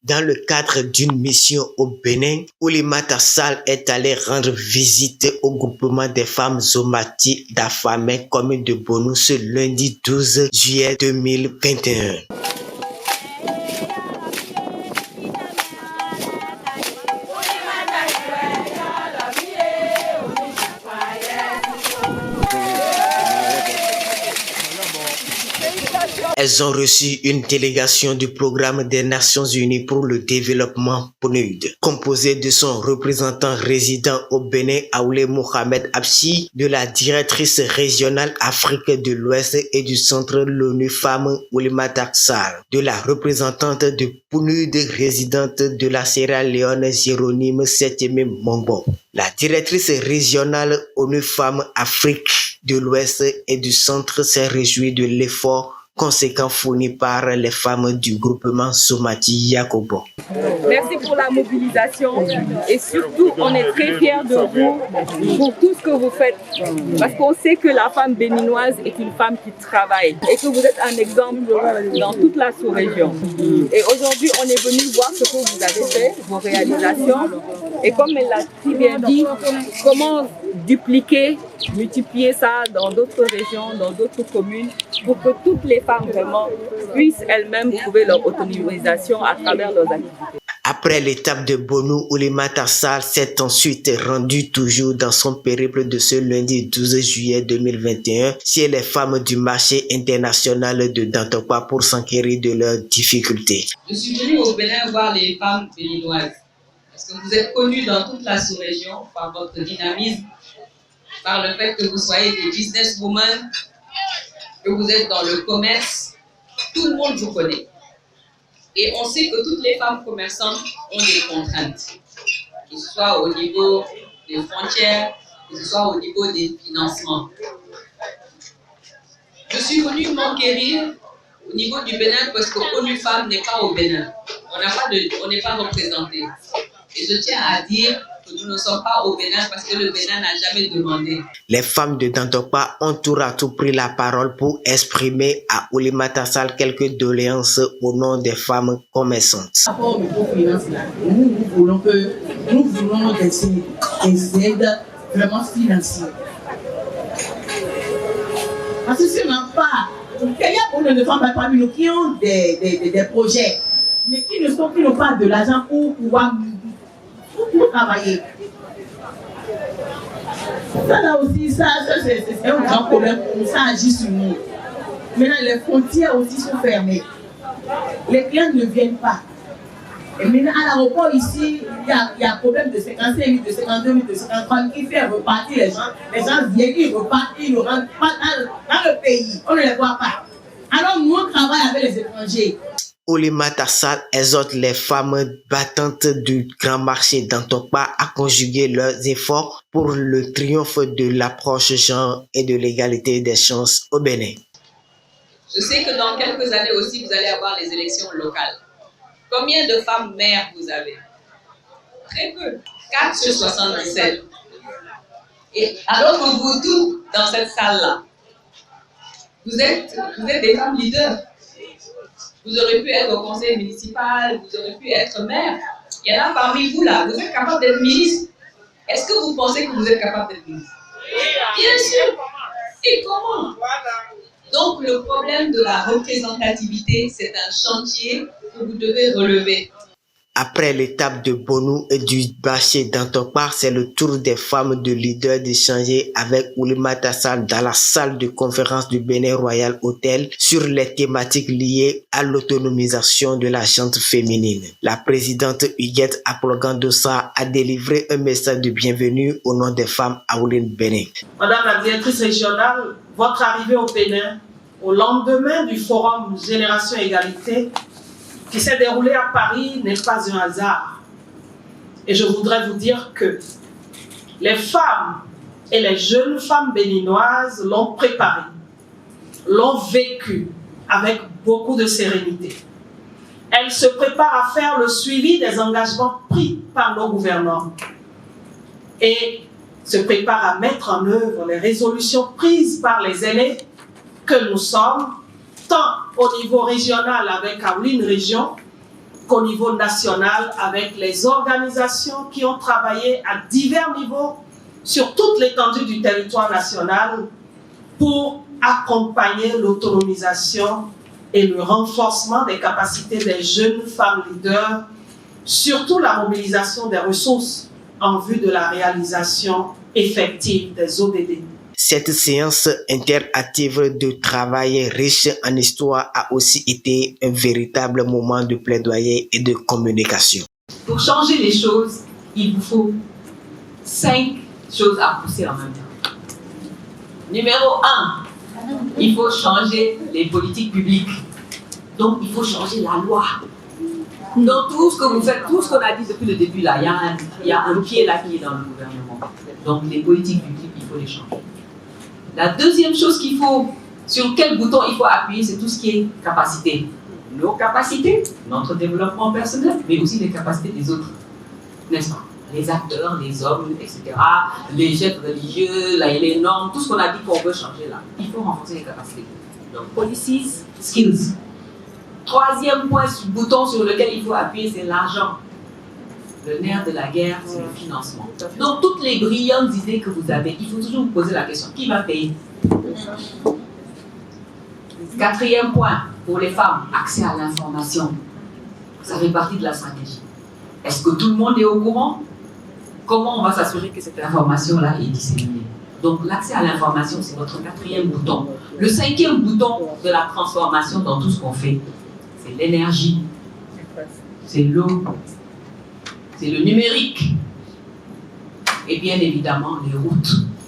Dans le cadre d'une mission au Bénin, Oulimata Sall est allé rendre visite au groupement des femmes Zomati d'Afamé, commune de Bonou, ce lundi 12 juillet 2021. Elles ont reçu une délégation du programme des Nations Unies pour le développement PNUD, composée de son représentant résident au Bénin, Aoulé Mohamed Absi, de la directrice régionale Afrique de l'Ouest et du centre l'ONU Femmes Oulimata Sall, de la représentante de PNUD résidente de la Sierra Leone Jérônime Seteme Mombo. La directrice régionale ONU Femmes Afrique de l'Ouest et du centre s'est réjouie de l'effort conséquent fourni par les femmes du groupement Somati Yakobo. Merci pour la mobilisation et surtout on est très fiers de vous pour tout ce que vous faites parce qu'on sait que la femme béninoise est une femme qui travaille et que vous êtes un exemple dans toute la sous-région. Et aujourd'hui on est venu voir ce que vous avez fait, vos réalisations et comme elle l'a très bien dit, comment dupliquer, multiplier ça dans d'autres régions, dans d'autres communes pour que toutes les femmes vraiment puissent elles-mêmes trouver leur autonomisation à travers leurs activités. Après l'étape de Bonou, Oulimata Sall s'est ensuite rendu toujours dans son périple de ce lundi 12 juillet 2021 chez les femmes du marché international de Dantokwa pour s'enquérir de leurs difficultés. Je suis venue au Bénin voir les femmes béninoises parce que vous êtes connues dans toute la sous-région par votre dynamisme, par le fait que vous soyez des businesswomen, que vous êtes dans le commerce, tout le monde vous connaît. Et on sait que toutes les femmes commerçantes ont des contraintes, que ce soit au niveau des frontières, que ce soit au niveau des financements. Je suis venue m'enquérir au niveau du Bénin parce que ONU Femmes n'est pas au Bénin. On n'est pas représenté. Et je tiens à dire que nous ne sommes pas au Bénin parce que le Bénin n'a jamais demandé. Les femmes de Dantokwa ont tour à tout pris la parole pour exprimer à Oulimata Sall quelques doléances au nom des femmes commerçantes. Au microfinance, nous voulons des aides vraiment financières. Parce que si on n'a pas, il y a beaucoup de femmes parmi nous qui ont des projets, mais qui n'ont pas de l'argent pour pouvoir travailler. Ça là aussi, c'est un grand problème pour nous, ça agit sur nous. Maintenant, les frontières aussi sont fermées. Les clients ne viennent pas. Et maintenant, à l'aéroport ici, il y a un problème de 55 000, de 52 000, de 53 000 qui fait repartir les gens. Les gens viennent, ils repartent, ils ne rentrent pas dans le pays. On ne les voit pas. Alors, nous, on travaille avec les étrangers. Oulimata Sall exhorte les femmes battantes du grand marché d'Antokwa à conjuguer leurs efforts pour le triomphe de l'approche genre et de l'égalité des chances au Bénin. Je sais que dans quelques années aussi, vous allez avoir les élections locales. Combien de femmes maires vous avez? Très peu. 4 sur 77. Et alors que vous toutes dans cette salle-là, vous êtes des femmes leaders. Vous aurez pu être au conseil municipal, vous aurez pu être maire. Il y en a parmi vous là, vous êtes capable d'être ministre. Est-ce que vous pensez que vous êtes capable d'être ministre? Bien sûr. Et comment? Donc le problème de la représentativité, c'est un chantier que vous devez relever. Après l'étape de Bonou et du marché d'Antokwa, c'est le tour des femmes de leaders d'échanger avec Oulimata Sall dans la salle de conférence du Bénin Royal Hotel sur les thématiques liées à l'autonomisation de la gente féminine. La présidente Huguette Apologandosa a délivré un message de bienvenue au nom des femmes à Ouline Bénin. Madame la directrice régionale, votre arrivée au Bénin, au lendemain du forum Génération Égalité, qui s'est déroulé à Paris, n'est pas un hasard. Et je voudrais vous dire que les femmes et les jeunes femmes béninoises l'ont préparé, l'ont vécu avec beaucoup de sérénité. Elles se préparent à faire le suivi des engagements pris par nos gouvernants et se préparent à mettre en œuvre les résolutions prises par les aînés que nous sommes, tant au niveau régional avec Aouline Région qu'au niveau national avec les organisations qui ont travaillé à divers niveaux sur toute l'étendue du territoire national pour accompagner l'autonomisation et le renforcement des capacités des jeunes femmes leaders, surtout la mobilisation des ressources en vue de la réalisation effective des ODD. Cette séance interactive de travail riche en histoire a aussi été un véritable moment de plaidoyer et de communication. Pour changer les choses, il vous faut 5 choses à pousser en même temps. Numéro 1, il faut changer les politiques publiques. Donc, il faut changer la loi. Dans tout ce que vous faites, tout ce qu'on a dit depuis le début, là, il y a un pied là qui est dans le gouvernement. Donc, les politiques publiques, il faut les changer. La deuxième chose qu'il faut, sur quel bouton il faut appuyer, c'est tout ce qui est capacité. Nos capacités, notre développement personnel, mais aussi les capacités des autres. N'est-ce pas? Les acteurs, les hommes, etc., les chefs religieux, les normes, tout ce qu'on a dit qu'on veut changer là. Il faut renforcer les capacités. Donc, policies, skills. Troisième point, bouton sur lequel il faut appuyer, c'est l'argent. Le nerf de la guerre, c'est le financement. Donc, toutes les brillantes idées que vous avez, il faut toujours vous poser la question, qui va payer? Quatrième point, pour les femmes, accès à l'information. Ça fait partie de la stratégie. Est-ce que tout le monde est au courant? Comment on va s'assurer que cette information-là est disséminée? Donc, l'accès à l'information, c'est votre quatrième bouton. Le cinquième bouton de la transformation dans tout ce qu'on fait, c'est l'énergie, c'est l'eau, c'est le numérique et bien évidemment les routes.